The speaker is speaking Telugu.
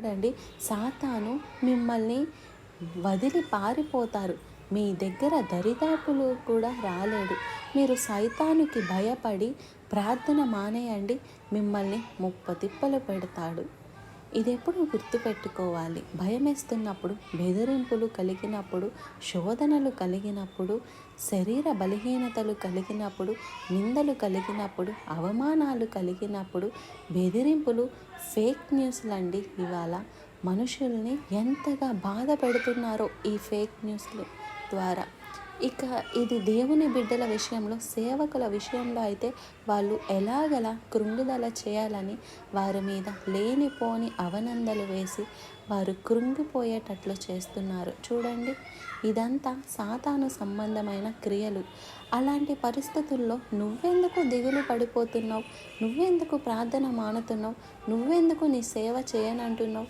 చూడండి, సాతాను మిమ్మల్ని వదిలి పారిపోతారు. మీ దగ్గర దరిదాపులు కూడా రాలేడు. మీరు సైతానుకి భయపడి ప్రార్థన మానేయండి, మిమ్మల్ని ముప్పతిప్పలు పెడతాడు. ఇదెప్పుడు గుర్తుపెట్టుకోవాలి. భయమేస్తున్నప్పుడు, బెదిరింపులు కలిగినప్పుడు, శోధనలు కలిగినప్పుడు, శరీర బలహీనతలు కలిగినప్పుడు, నిందలు కలిగినప్పుడు, అవమానాలు కలిగినప్పుడు, బెదిరింపులు, ఫేక్ న్యూస్లండి. ఇవాళ మనుషుల్ని ఎంతగా బాధ పెడుతున్నారో ఈ ఫేక్ న్యూస్ల ద్వారా. ఇక ఇది దేవుని బిడ్డల విషయంలో, సేవకుల విషయంలో అయితే వాళ్ళు ఎలాగలా కృంగుదల చేయాలని వారి మీద లేనిపోని అవనందలు వేసి వారు కృంగిపోయేటట్లు చేస్తున్నారు. చూడండి, ఇదంతా సాతాను సంబంధమైన క్రియలు. అలాంటి పరిస్థితుల్లో నువ్వెందుకు దిగులు పడిపోతున్నావు? నువ్వెందుకు ప్రార్థన మానుతున్నావు? నువ్వెందుకు నీ సేవ చేయనంటున్నావు?